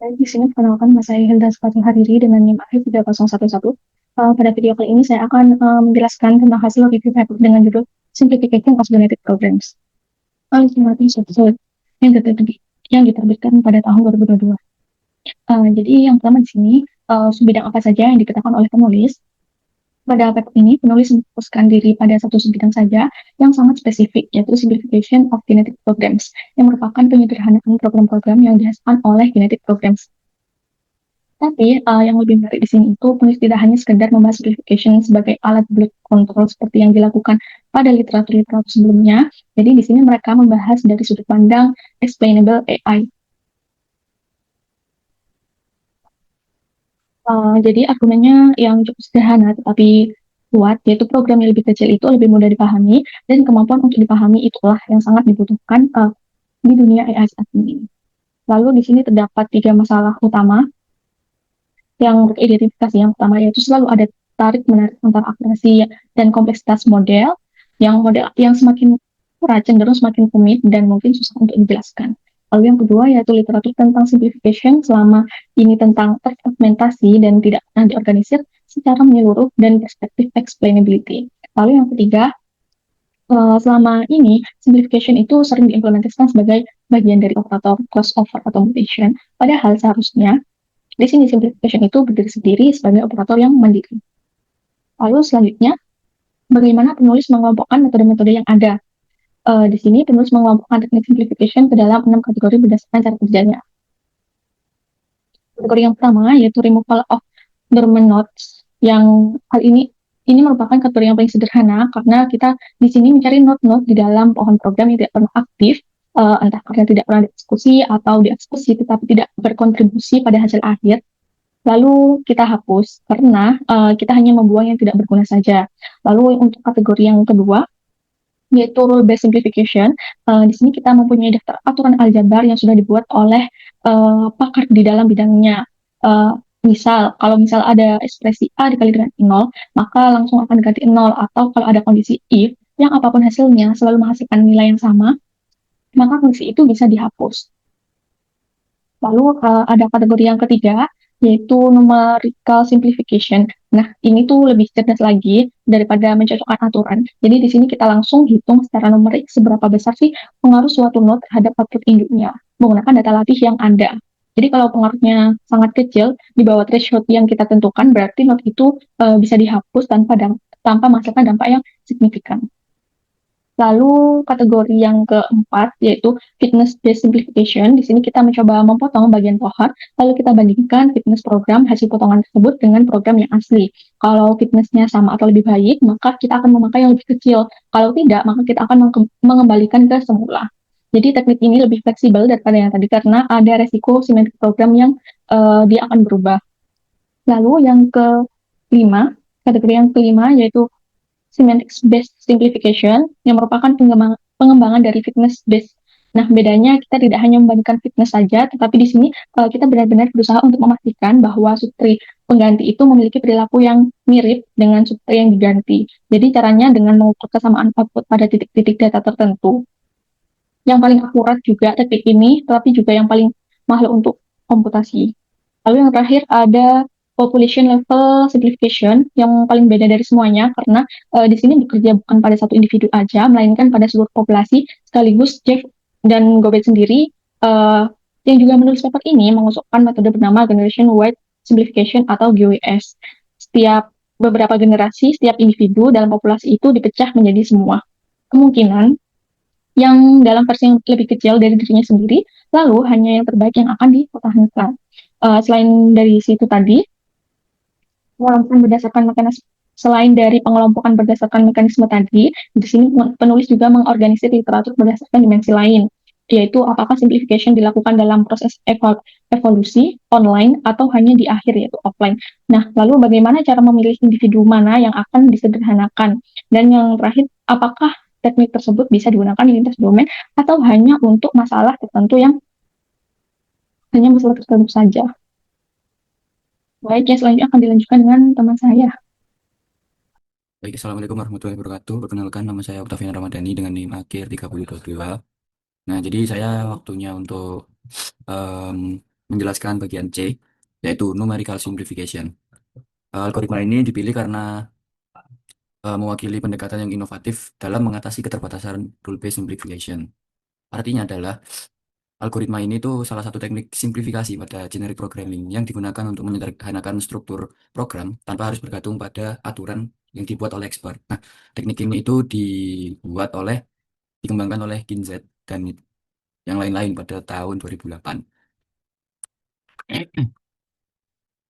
Baik, di sini perkenalkan nama saya Hilda Sufatul Hariri dengan NIM akhir 3011. Pada video kali ini saya akan menjelaskan tentang hasil review paper dengan judul Simplification of Genetic Programs. Alternatif Software yang diterbit- yang diterbitkan pada tahun 2022. Jadi yang pertama di sini, bidang apa saja yang dikatakan oleh penulis. Pada paper ini, penulis memfokuskan diri pada satu bidang saja yang sangat spesifik, yaitu Simplification of Genetic Programs, yang merupakan penyederhanaan program-program yang dihasilkan oleh Genetic Programs. Tapi yang lebih menarik di sini itu penulis tidak hanya sekedar membahas simplification sebagai alat blood control seperti yang dilakukan pada literatur-literatur sebelumnya. Jadi di sini mereka membahas dari sudut pandang explainable AI. Jadi argumennya yang cukup sederhana tetapi kuat, yaitu program yang lebih kecil itu lebih mudah dipahami dan kemampuan untuk dipahami itulah yang sangat dibutuhkan di dunia AI saat ini. Lalu di sini terdapat tiga masalah utama yang teridentifikasi. Yang pertama yaitu selalu ada tarik menarik antara akurasi dan kompleksitas model, yang semakin murah cenderung semakin rumit dan mungkin susah untuk dijelaskan. Lalu yang kedua yaitu literatur tentang simplification selama ini tentang fragmentasi dan tidak pernah diorganisir secara menyeluruh dan perspektif explainability. Lalu yang ketiga, selama ini simplification itu sering diimplementasikan sebagai bagian dari operator crossover atau mutation, padahal seharusnya di sini simplification itu berdiri sendiri sebagai operator yang mandiri. Lalu selanjutnya, bagaimana penulis mengelompokkan metode-metode yang ada? Di sini penulis mengelompokkan teknik simplification ke dalam 6 kategori berdasarkan cara kerjanya. Kategori yang pertama yaitu removal of dormant nodes, yang hal ini merupakan kategori yang paling sederhana karena kita di sini mencari node-node di dalam pohon program yang tidak pernah aktif, entah karena tidak pernah dieksekusi atau dieksekusi tetapi tidak berkontribusi pada hasil akhir. Lalu kita hapus karena kita hanya membuang yang tidak berguna saja. Lalu untuk kategori yang kedua, yaitu rule based simplification. Di sini kita mempunyai daftar aturan aljabar yang sudah dibuat oleh pakar di dalam bidangnya. Misal, kalau misal ada ekspresi A dikali dengan nol, maka langsung akan diganti nol. Atau kalau ada kondisi if, yang apapun hasilnya selalu menghasilkan nilai yang sama, maka kondisi itu bisa dihapus. Lalu ada kategori yang ketiga, yaitu numerical simplification. Nah, ini tuh lebih cerdas lagi daripada mencocokkan aturan. Jadi di sini kita langsung hitung secara numerik seberapa besar sih pengaruh suatu node terhadap output induknya menggunakan data latih yang ada. Jadi kalau pengaruhnya sangat kecil di bawah threshold yang kita tentukan, berarti node itu bisa dihapus tanpa menghasilkan dampak yang signifikan. Lalu kategori yang keempat yaitu fitness based simplification. Di sini kita mencoba memotong bagian pohon, lalu kita bandingkan fitness program hasil potongan tersebut dengan program yang asli. Kalau fitnessnya sama atau lebih baik, maka kita akan memakai yang lebih kecil. Kalau tidak, maka kita akan mengembalikan ke semula. Jadi teknik ini lebih fleksibel daripada yang tadi karena ada resiko simetrik program yang dia akan berubah. Lalu yang kelima, kategori yang kelima yaitu semantics-based simplification yang merupakan pengembangan dari fitness-based. Nah, bedanya kita tidak hanya membandingkan fitness saja, tetapi di sini kita benar-benar berusaha untuk memastikan bahwa subtree pengganti itu memiliki perilaku yang mirip dengan subtree yang diganti. Jadi caranya dengan mengukur kesamaan output pada titik-titik data tertentu. Yang paling akurat juga teknik ini, tetapi juga yang paling mahal untuk komputasi. Lalu yang terakhir ada population level simplification yang paling beda dari semuanya karena di sini bekerja bukan pada satu individu aja, melainkan pada seluruh populasi sekaligus Jeff dan Gobet sendiri yang juga menulis paper ini mengusulkan metode bernama Generation Wide Simplification atau GWS. Setiap beberapa generasi, setiap individu dalam populasi itu dipecah menjadi semua kemungkinan yang dalam versi yang lebih kecil dari dirinya sendiri, lalu hanya yang terbaik yang akan dipertahankan. Selain dari situ tadi, pengelompokan berdasarkan mekanisme selain dari pengelompokan berdasarkan mekanisme tadi, di sini penulis juga mengorganisir literatur berdasarkan dimensi lain, yaitu apakah simplification dilakukan dalam proses evolusi online atau hanya di akhir yaitu offline. Nah, lalu bagaimana cara memilih individu mana yang akan disederhanakan? Dan yang terakhir, apakah teknik tersebut bisa digunakan di lintas domain atau hanya untuk masalah tertentu yang hanya masalah tertentu saja? Baik, yang selanjutnya akan dilanjutkan dengan teman saya. Baik, Assalamualaikum warahmatullahi wabarakatuh. Perkenalkan, nama saya Octavian Ramadhani dengan NIM akhir 3022. Nah, jadi saya waktunya untuk em, menjelaskan bagian C, yaitu numerical simplification. Algoritma ini dipilih karena mewakili pendekatan yang inovatif dalam mengatasi keterbatasan rule-based simplification. Artinya adalah algoritma ini tuh salah satu teknik simplifikasi pada generic programming yang digunakan untuk menyederhanakan struktur program tanpa harus bergantung pada aturan yang dibuat oleh expert. Nah, teknik ini itu dikembangkan oleh Kinzet dan yang lain-lain pada tahun 2008.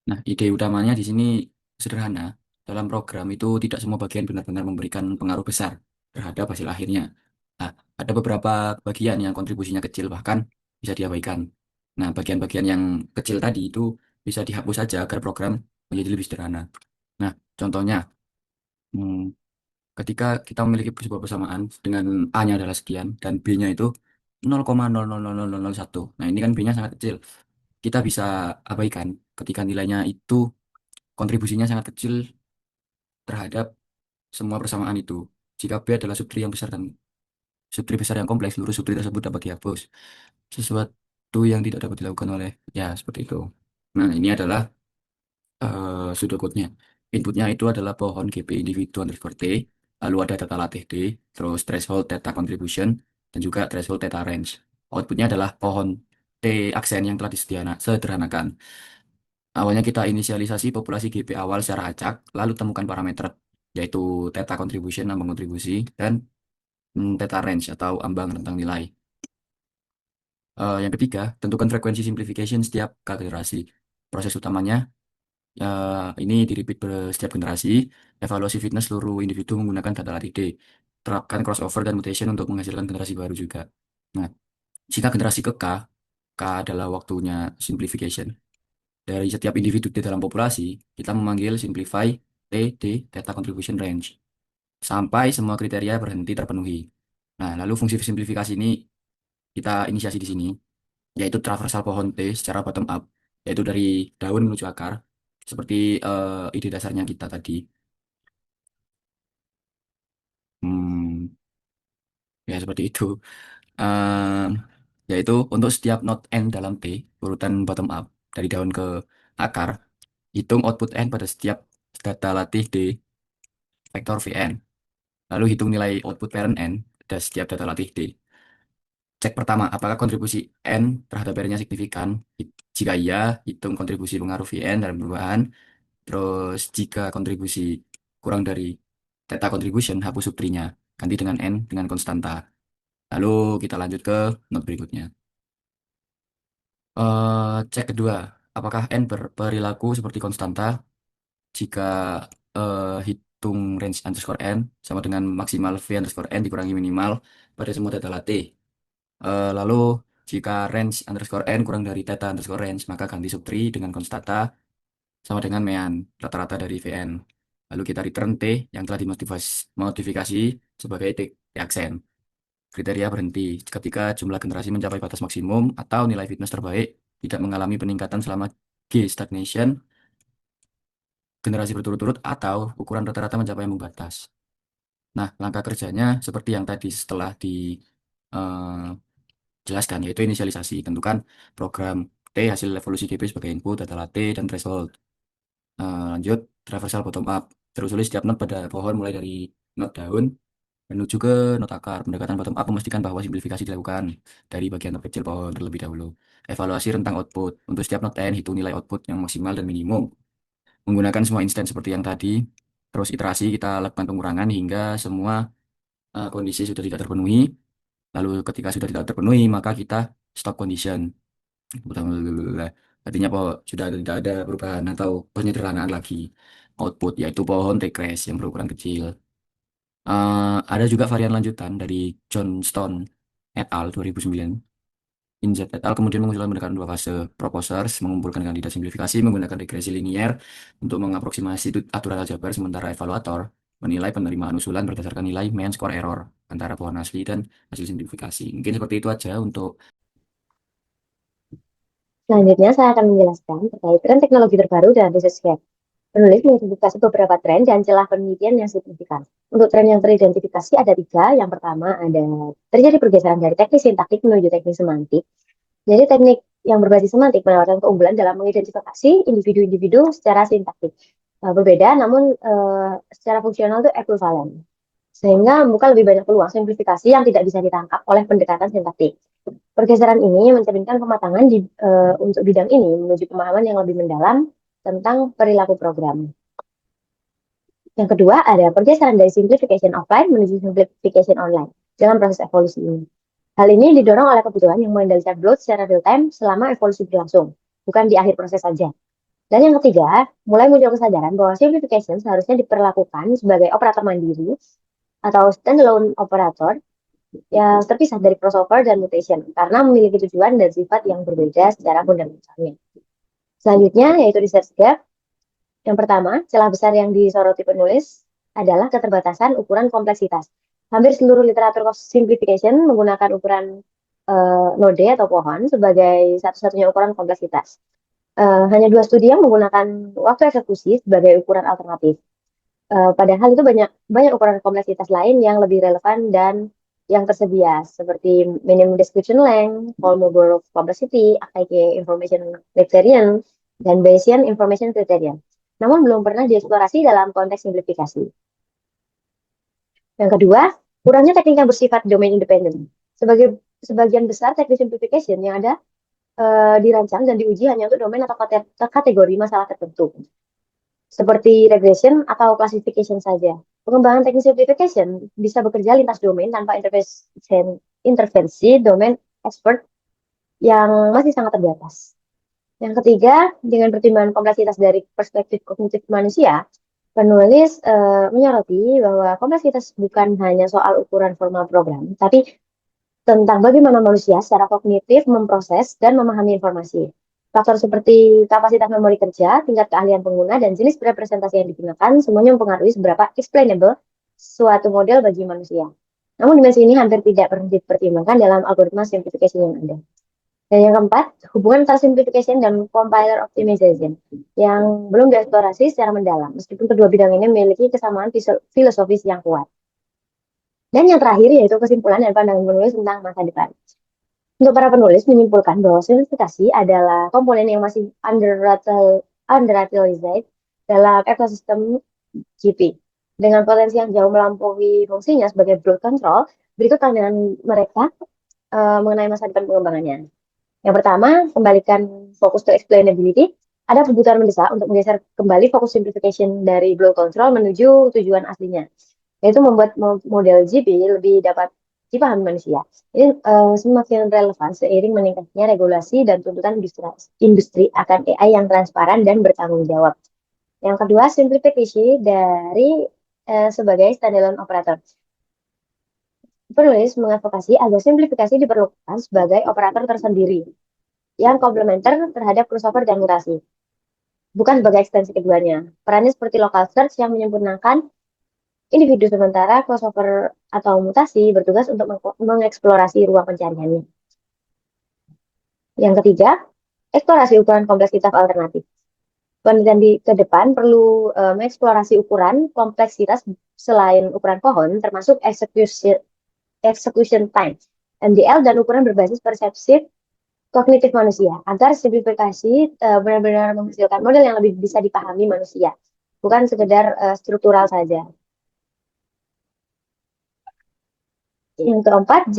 Nah, ide utamanya di sini sederhana. Dalam program itu tidak semua bagian benar-benar memberikan pengaruh besar terhadap hasil akhirnya. Nah, ada beberapa bagian yang kontribusinya kecil bahkan bisa diabaikan. Nah, bagian-bagian yang kecil tadi itu bisa dihapus saja agar program menjadi lebih sederhana. Nah, contohnya, hmm, ketika kita memiliki sebuah persamaan dengan A-nya adalah sekian dan B-nya itu 0,000001. Nah, ini kan B-nya sangat kecil. Kita bisa abaikan ketika nilainya itu kontribusinya sangat kecil terhadap semua persamaan itu. Jika B adalah subtree yang besar dan subtree besar yang kompleks, seluruh subtree tersebut dapat dihapus. Sesuatu yang tidak dapat dilakukan oleh, ya seperti itu. Nah, ini adalah pseudocode-nya. Inputnya itu adalah pohon GP individu underscore T, lalu ada data latih D, terus threshold data contribution, dan juga threshold data range. Outputnya adalah pohon T aksen yang telah disederhanakan. Awalnya kita inisialisasi populasi GP awal secara acak, lalu temukan parameter, yaitu theta contribution, ambang kontribusi, dan theta range atau ambang rentang nilai. Yang ketiga, tentukan frekuensi simplification setiap K generasi. Proses utamanya ini di-repeat setiap generasi. Evaluasi fitness seluruh individu menggunakan data latih D. Terapkan crossover dan mutation untuk menghasilkan generasi baru juga. Nah, jika generasi ke K, K adalah waktunya simplification. Dari setiap individu di dalam populasi, kita memanggil simplify T, D, data contribution range, sampai semua kriteria berhenti terpenuhi. Nah, lalu fungsi simplifikasi ini kita inisiasi di sini, yaitu traversal pohon T secara bottom up, yaitu dari daun menuju akar, seperti ide dasarnya kita tadi. Hmm, ya seperti itu. Ehm, Yaitu untuk setiap node N dalam T, urutan bottom up, dari daun ke akar, hitung output N pada setiap data latih D vektor Vn. Lalu hitung nilai output parent N dari setiap data latih D. Cek pertama, apakah kontribusi N terhadap parentnya signifikan? Jika iya, hitung kontribusi pengaruh Vn dalam perubahan. Terus jika kontribusi kurang dari theta contribution, hapus subtrinya. Ganti dengan N dengan konstanta. Lalu kita lanjut ke node berikutnya. Cek kedua, apakah N berperilaku seperti konstanta? Jika hitung range underscore N sama dengan maksimal V underscore N dikurangi minimal pada semua data latih. Lalu jika range underscore N kurang dari theta underscore range, maka ganti subtree dengan konstanta sama dengan mean rata-rata dari Vn. Lalu kita return T yang telah dimodifikasi sebagai T aksen. Kriteria berhenti ketika jumlah generasi mencapai batas maksimum atau nilai fitness terbaik tidak mengalami peningkatan selama G stagnation, generasi berturut-turut, atau ukuran rata-rata mencapai ambang batas. Nah, langkah kerjanya seperti yang tadi setelah dijelaskan, yaitu inisialisasi. Tentukan program T hasil evolusi GP sebagai input, data latih, dan threshold. Lanjut, traversal bottom up. Terus setiap node pada pohon mulai dari node daun menuju ke node akar. Pendekatan bottom up memastikan bahwa simplifikasi dilakukan dari bagian terkecil pohon terlebih dahulu. Evaluasi rentang output. Untuk setiap node n, hitung nilai output yang maksimal dan minimum. Menggunakan semua instance seperti yang tadi. Terus iterasi kita lakukan pengurangan hingga semua kondisi sudah tidak terpenuhi. Lalu ketika sudah tidak terpenuhi, maka kita stop condition. Artinya bahwa sudah tidak ada perubahan atau penyederhanaan lagi output, yaitu pohon T-Crash yang berukuran kecil. Ada juga varian lanjutan dari Johnston et al. 2009. Inzet et al. Kemudian mengusulkan pendekatan dua fase. Proposers mengumpulkan kandidat simplifikasi menggunakan regresi linier untuk mengaproksimasi aturan aljabar, sementara evaluator menilai penerimaan usulan berdasarkan nilai mean square error antara pohon asli dan hasil simplifikasi. Mungkin seperti itu aja untuk Selanjutnya, saya akan menjelaskan terkait tren teknologi terbaru dalam ResearchGate. Penulis mengidentifikasi beberapa tren dan celah penelitian yang signifikan. Untuk tren yang teridentifikasi ada tiga. Yang pertama ada terjadi pergeseran dari teknik sintaktik menuju teknik semantik. Jadi teknik yang berbasis semantik menawarkan keunggulan dalam mengidentifikasi individu-individu secara sintaktik. Berbeda, namun secara fungsional itu ekuivalen. Sehingga membuka lebih banyak peluang simplifikasi yang tidak bisa ditangkap oleh pendekatan sintaktik. Pergeseran ini mencerminkan kematangan untuk bidang ini menuju pemahaman yang lebih mendalam tentang perilaku program. Yang kedua, ada pergeseran dari simplification offline menuju simplification online dalam proses evolusi ini. Hal ini didorong oleh kebutuhan yang mengendalikan bloat secara real-time selama evolusi berlangsung, bukan di akhir proses saja. Dan yang ketiga, mulai muncul kesadaran bahwa simplification seharusnya diperlakukan sebagai operator mandiri atau standalone operator yang terpisah dari crossover dan mutation karena memiliki tujuan dan sifat yang berbeda secara fundamentalnya. Selanjutnya yaitu research gap. Yang pertama, celah besar yang disoroti penulis adalah keterbatasan ukuran kompleksitas. Hampir seluruh literatur simplification menggunakan ukuran node atau pohon sebagai satu-satunya ukuran kompleksitas. Hanya 2 studi yang menggunakan waktu eksekusi sebagai ukuran alternatif. Padahal itu banyak ukuran kompleksitas lain yang lebih relevan dan yang tersedia, seperti minimum description length, Kolmogorov complexity, AKK information criterion, dan Bayesian information criterion. Namun belum pernah dieksplorasi dalam konteks simplifikasi. Yang kedua, kurangnya teknik yang bersifat domain independent. Sebagian besar teknik simplification yang ada dirancang dan diuji hanya untuk domain atau kategori masalah tertentu, seperti regression atau classification saja. Pengembangan teknik simplification bisa bekerja lintas domain tanpa intervensi domain expert yang masih sangat terbatas. Yang ketiga, dengan pertimbangan kompleksitas dari perspektif kognitif manusia, penulis menyoroti bahwa kompleksitas bukan hanya soal ukuran formal program, tapi tentang bagaimana manusia secara kognitif memproses dan memahami informasi. Faktor seperti kapasitas memori kerja, tingkat keahlian pengguna, dan jenis representasi yang digunakan semuanya mempengaruhi seberapa explainable suatu model bagi manusia. Namun dimensi ini hampir tidak pernah dipertimbangkan dalam algoritma simplification yang ada. Dan yang keempat, hubungan antara simplification dan compiler optimization yang belum dieksplorasi secara mendalam, meskipun kedua bidang ini memiliki kesamaan filosofis yang kuat. Dan yang terakhir yaitu kesimpulan dan pandangan penulis tentang masa depan. Untuk para penulis menyimpulkan bahwa simplifikasi adalah komponen yang masih underutilized dalam ekosistem GP. Dengan potensi yang jauh melampaui fungsinya sebagai bloat control, berikut pandangan mereka mengenai masa depan pengembangannya. Yang pertama, kembalikan fokus to explainability. Ada kebutuhan mendesak untuk menggeser kembali fokus simplification dari bloat control menuju tujuan aslinya, yaitu membuat model GP lebih dapat dipahami manusia. Ini semakin relevan seiring meningkatnya regulasi dan tuntutan industri akan AI yang transparan dan bertanggung jawab. Yang kedua, simplifikasi dari sebagai standalone operator. Penulis mengadvokasi agar simplifikasi diperlukan sebagai operator tersendiri yang komplementer terhadap crossover dan mutasi, bukan sebagai ekstensi keduanya. Perannya seperti local search yang menyempurnakan individu, sementara crossover atau mutasi bertugas untuk mengeksplorasi ruang pencariannya. Yang ketiga, eksplorasi ukuran kompleksitas alternatif. Penelitian ke depan perlu mengeksplorasi ukuran kompleksitas selain ukuran pohon, termasuk execution time, MDL, dan ukuran berbasis persepsi kognitif manusia, agar simplifikasi benar-benar menghasilkan model yang lebih bisa dipahami manusia, bukan sekedar struktural saja. Yang keempat,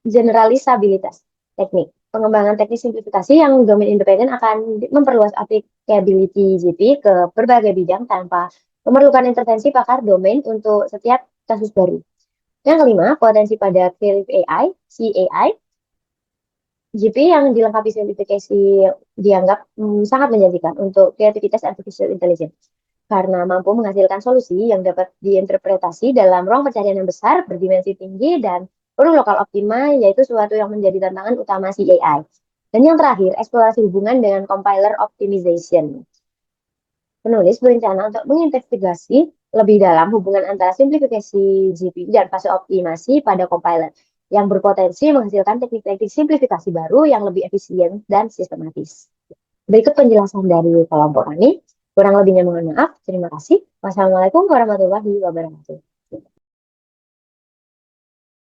generalisabilitas teknik. Pengembangan teknik simplifikasi yang domain independen akan memperluas applicability GP ke berbagai bidang tanpa memerlukan intervensi pakar domain untuk setiap kasus baru. Yang kelima, potensi pada Creative AI, CAI. GP yang dilengkapi simplifikasi dianggap sangat menjanjikan untuk kreativitas artificial intelligence, karena mampu menghasilkan solusi yang dapat diinterpretasi dalam ruang pencarian yang besar, berdimensi tinggi, dan perlu lokal optima, yaitu suatu yang menjadi tantangan utama CAI. Dan yang terakhir, eksplorasi hubungan dengan compiler optimization. Penulis berencana untuk menginvestigasi lebih dalam hubungan antara simplifikasi GP dan fase optimasi pada compiler, yang berpotensi menghasilkan teknik-teknik simplifikasi baru yang lebih efisien dan sistematis. Berikut penjelasan dari kelompok kami. Kurang lebihnya mohon maaf. Terima kasih. Wassalamualaikum warahmatullahi wabarakatuh.